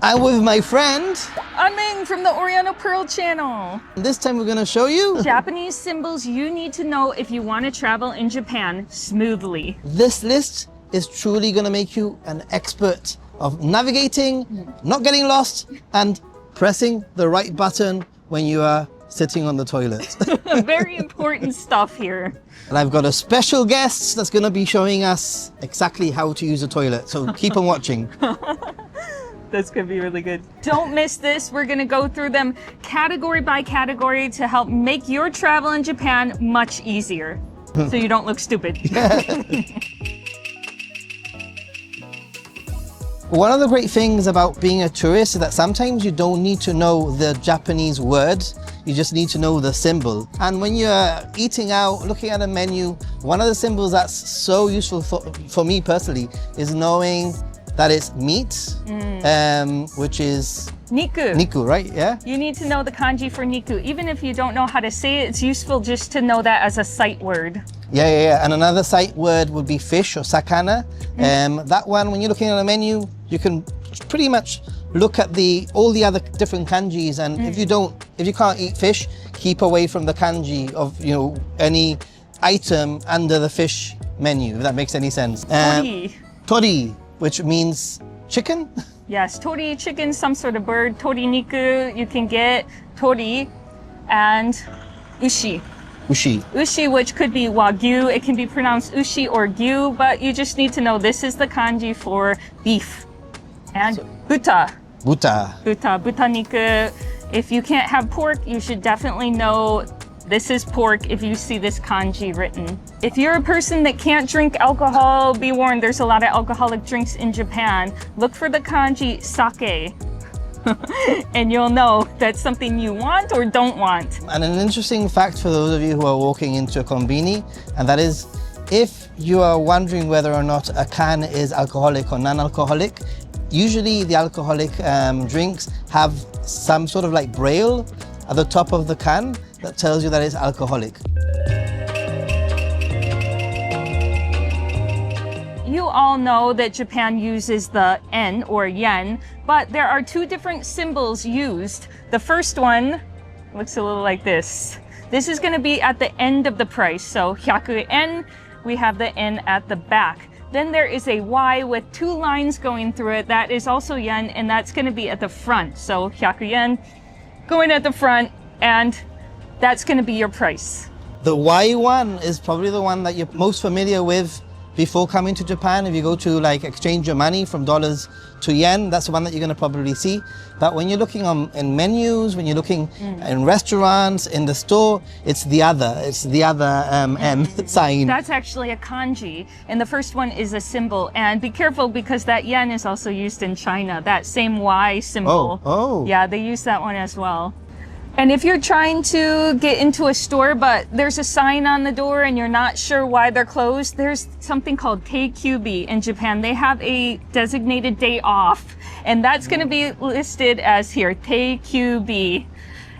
I'm with my friend. I'm Ming from the Oriental Pearl channel. This time we're going to show you Japanese symbols you need to know if you want to travel in Japan smoothly. This list is truly going to make you an expert of navigating, not getting lost, and pressing the right button when you are sitting on the toilet. Very important stuff here. And I've got a special guest that's going to be showing us exactly how to use a toilet. So keep on watching. That's going to be really good. Don't miss this. We're going to go through them category by category to help make your travel in Japan much easier. So you don't look stupid. One of the great things about being a tourist is that sometimes you don't need to know the Japanese word, you just need to know the symbol. And when you're eating out, looking at a menu, one of the symbols that's so useful for me personally is knowing that it's meat, which is Niku. Niku, right? Yeah? You need to know the kanji for Niku. Even if you don't know how to say it, it's useful just to know that as a sight word. Yeah. And another sight word would be fish or sakana. That one, when you're looking at a menu, you can pretty much look at all the other different kanjis, and if you can't eat fish, keep away from the kanji of any item under the fish menu, if that makes any sense. Tori. Tori, which means chicken. Yes, tori, chicken, some sort of bird. Tori niku, you can get tori, and ushi. Ushi. Ushi, which could be wagyu. It can be pronounced ushi or gyu, but you just need to know this is the kanji for beef. And buta. Buta. Niku. If you can't have pork, you should definitely know this is pork if you see this kanji written. If you're a person that can't drink alcohol, be warned, there's a lot of alcoholic drinks in Japan. Look for the kanji sake. And you'll know that's something you want or don't want. And an interesting fact for those of you who are walking into a konbini, and that is, if you are wondering whether or not a can is alcoholic or non-alcoholic, usually the alcoholic drinks have some sort of like braille at the top of the can that tells you that it's alcoholic. You all know that Japan uses the yen or yen, but there are two different symbols used. The first one looks a little like this. This is going to be at the end of the price. So 100 yen, we have the yen at the back. Then there is a Y with two lines going through it. That is also yen, and that's going to be at the front. So 100 yen going at the front, and that's going to be your price. The Y one is probably the one that you're most familiar with before coming to Japan. If you go to like exchange your money from dollars to yen, that's the one that you're going to probably see. But when you're looking in menus, when you're looking in restaurants, in the store, it's the other M sign. That's actually a kanji, and the first one is a symbol. And be careful because that yen is also used in China, that same Y symbol. Oh. Yeah, they use that one as well. And if you're trying to get into a store, but there's a sign on the door and you're not sure why they're closed, there's something called Teikubi in Japan. They have a designated day off, and that's going to be listed as here, Teikubi.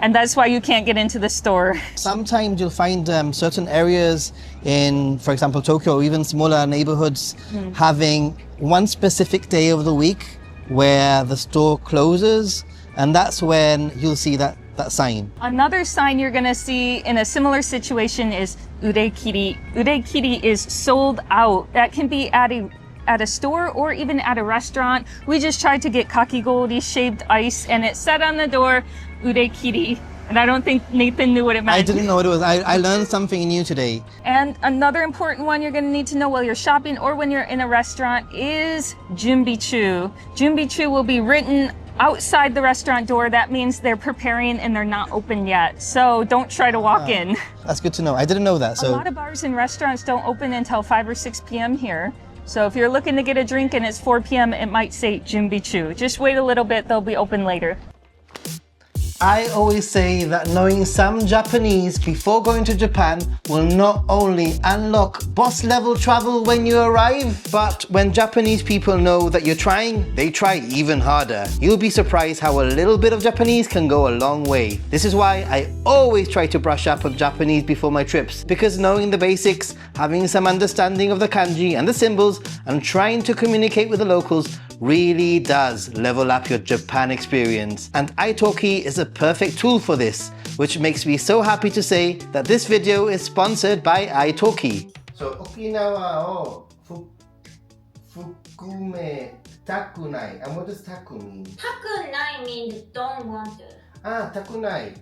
And that's why you can't get into the store. Sometimes you'll find certain areas in, for example, Tokyo, or even smaller neighborhoods, having one specific day of the week where the store closes, and that's when you'll see that sign. Another sign you're going to see in a similar situation is urekiri. Urekiri is sold out. That can be at a store or even at a restaurant. We just tried to get kakigori shaved ice, and it said on the door urekiri. And I don't think Nathan knew what it meant. I didn't know what it was. I learned something new today. And another important one you're going to need to know while you're shopping or when you're in a restaurant is junbichu. Junbichu will be written outside the restaurant door. That means they're preparing and they're not open yet. So don't try to walk in. That's good to know. I didn't know that. A lot of bars and restaurants don't open until 5 or 6 p.m. here. So if you're looking to get a drink and it's 4 p.m., it might say junbichu. Just wait a little bit, they'll be open later. I always say that knowing some Japanese before going to Japan will not only unlock boss level travel when you arrive, but when Japanese people know that you're trying, they try even harder. You'll be surprised how a little bit of Japanese can go a long way. This is why I always try to brush up on Japanese before my trips, because knowing the basics, having some understanding of the kanji and the symbols, and trying to communicate with the locals really does level up your Japan experience. And italki is a perfect tool for this, which makes me so happy to say that this video is sponsored by italki. So, Okinawa o fukume takunai. And what does taku mean? Takunai means don't want to. Ah, takunai.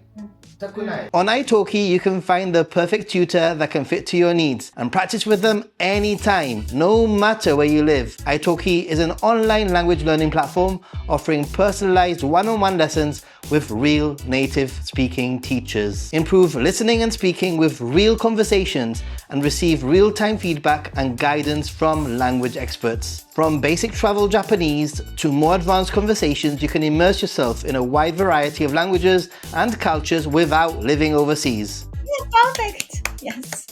Takunai. On italki, you can find the perfect tutor that can fit to your needs and practice with them anytime, no matter where you live. Italki is an online language learning platform offering personalized one-on-one lessons with real native speaking teachers. Improve listening and speaking with real conversations and receive real-time feedback and guidance from language experts. From basic travel Japanese to more advanced conversations, you can immerse yourself in a wide variety of languages and cultures without living overseas. Perfect. Yes.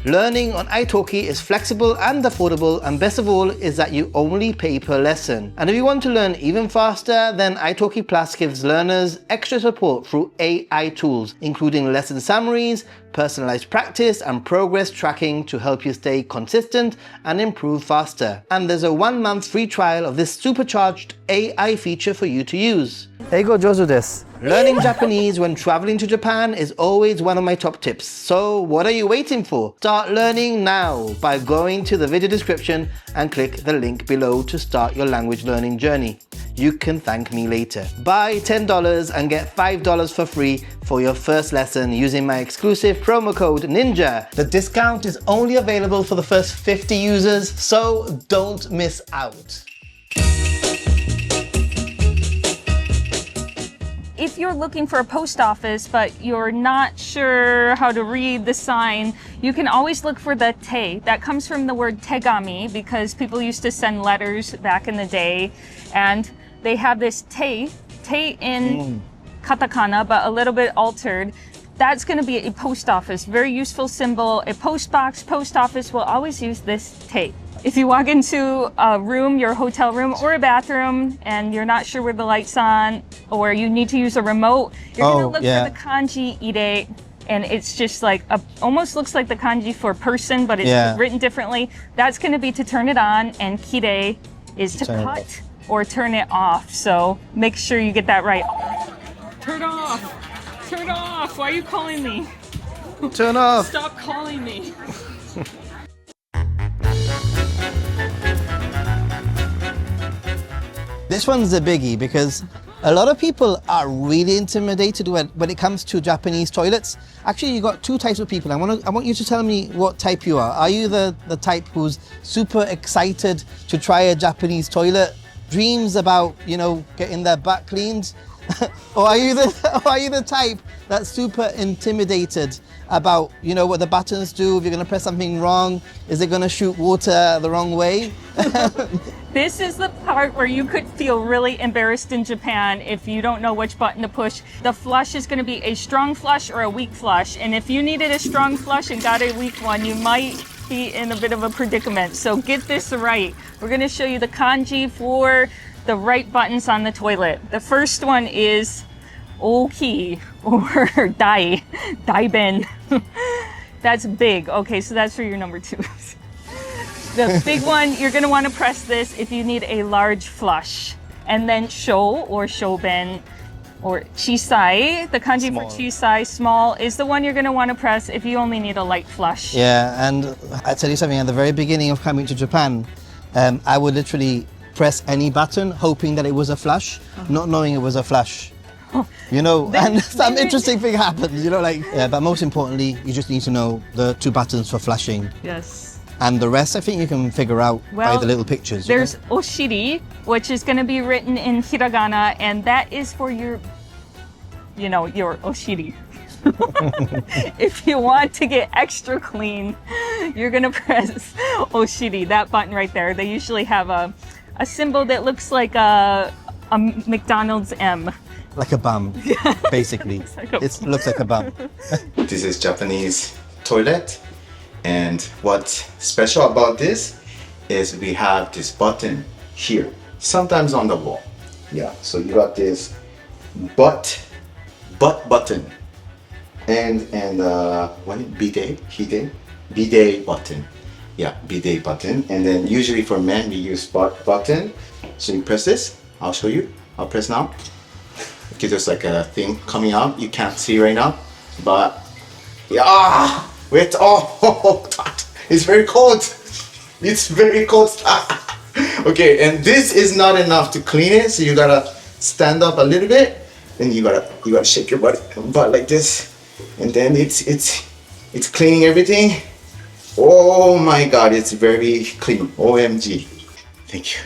Learning on italki is flexible and affordable, and best of all is that you only pay per lesson. And if you want to learn even faster, then italki Plus gives learners extra support through AI tools, including lesson summaries, personalized practice and progress tracking to help you stay consistent and improve faster. And there's a 1-month free trial of this supercharged AI feature for you to use. Eigo jozu desu. Learning Japanese when traveling to Japan is always one of my top tips. So what are you waiting for? Start learning now by going to the video description and click the link below to start your language learning journey. You can thank me later. Buy $10 and get $5 for free for your first lesson using my exclusive promo code NINJA. The discount is only available for the first 50 users, so don't miss out. If you're looking for a post office, but you're not sure how to read the sign, you can always look for the te. That comes from the word tegami because people used to send letters back in the day, and they have this te in katakana, but a little bit altered. That's going to be a post office, very useful symbol. A post box, post office will always use this te. If you walk into a room, your hotel room or a bathroom, and you're not sure where the light's on, or you need to use a remote, you're going to look for the kanji ire, and it's just like, almost looks like the kanji for person, but it's written differently. That's going to be to turn it on, and kire is to cut or turn it off. So make sure you get that right. Turn off! Turn off! Why are you calling me? Turn off! Stop calling me! This one's a biggie because a lot of people are really intimidated when it comes to Japanese toilets. Actually, you got two types of people. I want you to tell me what type you are. Are you the type who's super excited to try a Japanese toilet, dreams about, you know, getting their butt cleaned? Or are you the type that's super intimidated about, you know, what the buttons do? If you're going to press something wrong, is it going to shoot water the wrong way? This is the part where you could feel really embarrassed in Japan if you don't know which button to push. The flush is going to be a strong flush or a weak flush. And if you needed a strong flush and got a weak one, you might be in a bit of a predicament. So get this right. We're going to show you the kanji for the right buttons on the toilet. The first one is oki, or dai, daiben. That's big. Okay, so that's for your number twos. The big one, you're going to want to press this if you need a large flush. And then sho, or shoben, or chisai, the kanji for chisai, small, is the one you're going to want to press if you only need a light flush. Yeah, and I tell you something, at the very beginning of coming to Japan, I would literally press any button hoping that it was a flush, not knowing it was a flush. You know, and some interesting thing happens, you know, like, yeah, but most importantly, you just need to know the two buttons for flushing. Yes. And the rest, I think you can figure out by the little pictures. There's oshiri, which is going to be written in hiragana, and that is for your, you know, your oshiri. If you want to get extra clean, you're going to press oshiri, that button right there. They usually have a symbol that looks like a McDonald's M. Like a bum, basically. It looks like a bum. This is Japanese toilet, and what's special about this is we have this button here, sometimes on the wall. Yeah, so you got this butt button, and what bidet button, Yeah, bidet button. And then usually for men, we use button. So you press this. I'll show you. I'll press now. Okay, there's like a thing coming out. You can't see right now, but yeah, wait. Oh, it's very cold. It's very cold. Okay, and this is not enough to clean it, so you gotta stand up a little bit, and you gotta shake your butt like this, and then it's cleaning everything. Oh my God, it's very clean. OMG. Thank you.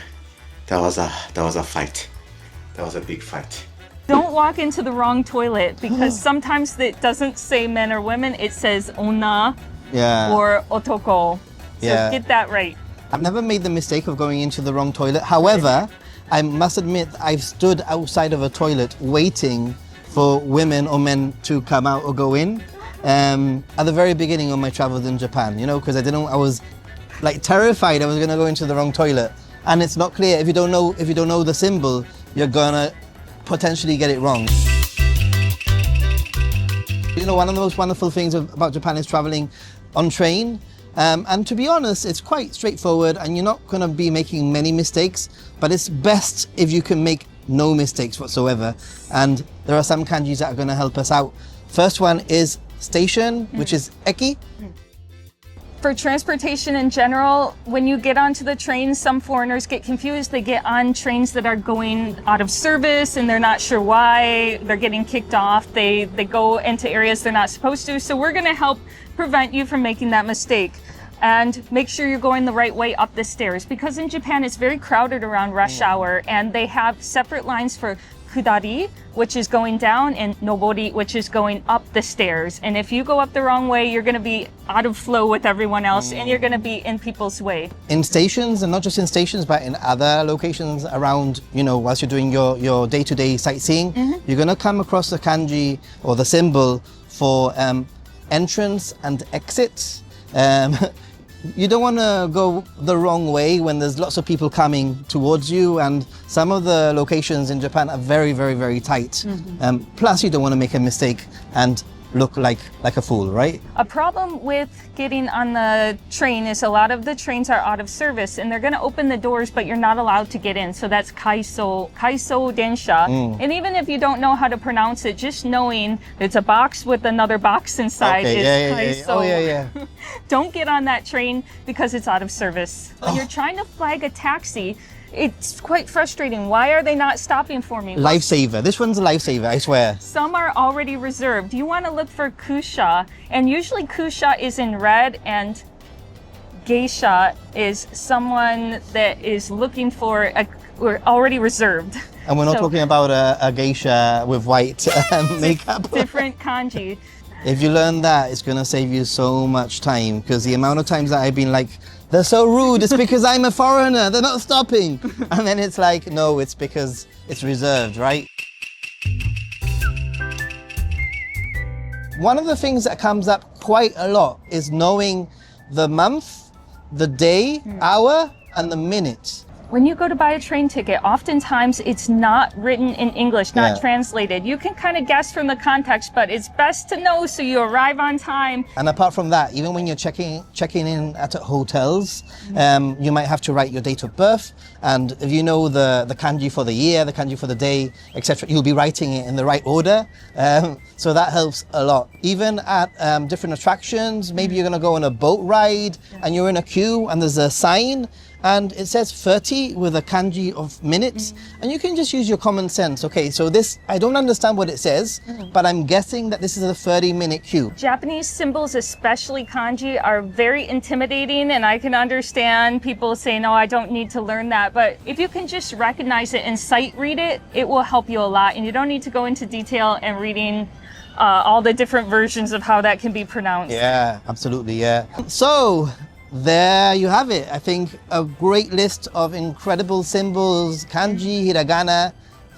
That was a fight. That was a big fight. Don't walk into the wrong toilet because sometimes it doesn't say men or women, it says onna or otoko. So get that right. I've never made the mistake of going into the wrong toilet. However, I must admit I've stood outside of a toilet waiting for women or men to come out or go in at the very beginning of my travels in Japan, you know, because I was like terrified I was gonna go into the wrong toilet. And it's not clear. If you don't know the symbol, you're gonna potentially get it wrong. You know, one of the most wonderful things about Japan is traveling on train. And to be honest, it's quite straightforward and you're not gonna be making many mistakes, but it's best if you can make no mistakes whatsoever. And there are some kanjis that are gonna help us out. First one is station, which is eki. For transportation in general, when you get onto the train, some foreigners get confused. They get on trains that are going out of service and they're not sure why. They're getting kicked off. They go into areas they're not supposed to. So we're gonna help prevent you from making that mistake. And make sure you're going the right way up the stairs, because in Japan it's very crowded around rush hour and they have separate lines for kudari, which is going down, and nobori, which is going up the stairs. And if you go up the wrong way, you're going to be out of flow with everyone else and you're going to be in people's way. In stations, and not just in stations, but in other locations around, you know, whilst you're doing your day-to-day sightseeing, you're going to come across the kanji or the symbol for entrance and exits. You don't want to go the wrong way when there's lots of people coming towards you, and some of the locations in Japan are very, very, very tight. Plus, you don't want to make a mistake and look like a fool, right? A problem with getting on the train is a lot of the trains are out of service and they're going to open the doors, but you're not allowed to get in. So that's kaiso densha. And even if you don't know how to pronounce it, just knowing it's a box with another box inside is kaiso. Oh, yeah. Don't get on that train because it's out of service. When you're trying to flag a taxi, it's quite frustrating. Why are they not stopping for me? Lifesaver. This one's a lifesaver, I swear. Some are already reserved. You want to look for kusha, and usually kusha is in red, and geisha is someone that is looking for or already reserved. And we're not talking about a geisha with white makeup. Different kanji. If you learn that, it's going to save you so much time, because the amount of times that I've been like, they're so rude, it's because I'm a foreigner, they're not stopping. And then it's like, no, it's because it's reserved, right? One of the things that comes up quite a lot is knowing the month, the day, hour, and the minute. When you go to buy a train ticket, oftentimes it's not written in English, not translated. You can kind of guess from the context, but it's best to know so you arrive on time. And apart from that, even when you're checking in at hotels, you might have to write your date of birth. And if you know the kanji for the year, the kanji for the day, etc., you'll be writing it in the right order. So that helps a lot. Even at different attractions, maybe you're going to go on a boat ride and you're in a queue and there's a sign and it says 30 with a kanji of minutes, and you can just use your common sense. Okay, so this, I don't understand what it says, but I'm guessing that this is a 30-minute queue. Japanese symbols, especially kanji, are very intimidating, and I can understand people saying, "Oh, I don't need to learn that." But if you can just recognize it and sight read it, it will help you a lot, and you don't need to go into detail and reading all the different versions of how that can be pronounced. Yeah, absolutely, yeah. So, there you have it. I think a great list of incredible symbols, kanji, hiragana,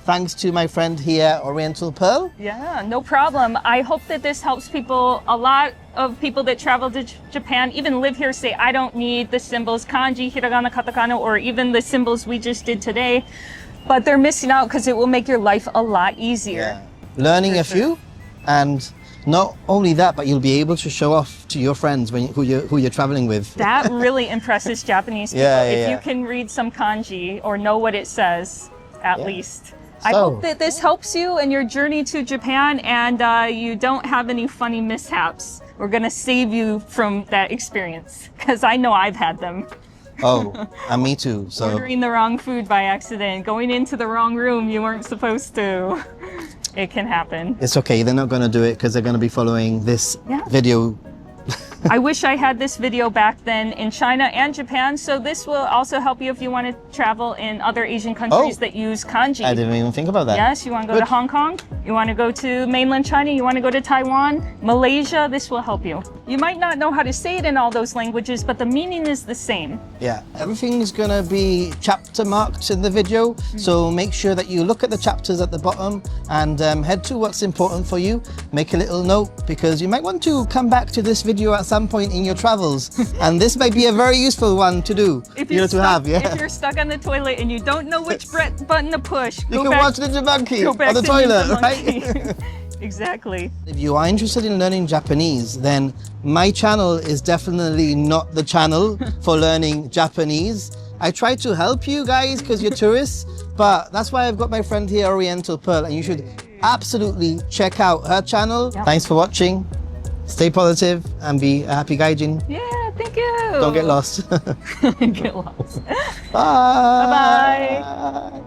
thanks to my friend here, Oriental Pearl. Yeah, no problem. I hope that this helps people. A lot of people that travel to Japan, even live here, say, I don't need the symbols, kanji, hiragana, katakana, or even the symbols we just did today. But they're missing out because it will make your life a lot easier. Yeah. Learning a few and Not only that, but you'll be able to show off to your friends who you're traveling with. That really impresses Japanese people. Yeah, if yeah. you can read some kanji or know what it says, at least. I So- hope that this helps you in your journey to Japan and you don't have any funny mishaps. We're going to save you from that experience because I know I've had them. Oh, and me too. So Ordering the wrong food by accident, going into the wrong room you weren't supposed to. It can happen. it's okay. They're not going to do it because they're going to be following this Yeah. video. I wish I had this video back then in China and Japan, so this will also help you if you want to travel in other Asian countries Oh. that use kanji. I didn't even think about that. Yes, you want to go to Good. Hong Kong, you want to go to mainland China, you want to go to Taiwan, Malaysia, this will help you. You might not know how to say it in all those languages, but the meaning is the same. Yeah, everything's gonna be chapter marked in the video, so make sure that you look at the chapters at the bottom and head to what's important for you. Make a little note because you might want to come back to this video at some point in your travels, and this may be a very useful one to do. If you know, to stuck, have, yeah. If you're stuck on the toilet and you don't know which button to push, You go can back, watch Ninja Monkey go back on the to toilet, Ninja right? Monkey. Exactly. If you are interested in learning Japanese, then my channel is definitely not the channel for learning Japanese. I try to help you guys because you're tourists, but that's why I've got my friend here, Oriental Pearl, and you should absolutely check out her channel. Yep. Thanks for watching. Stay positive and be a happy gaijin. Yeah, thank you. Don't get lost. Get lost. Bye. Bye-bye.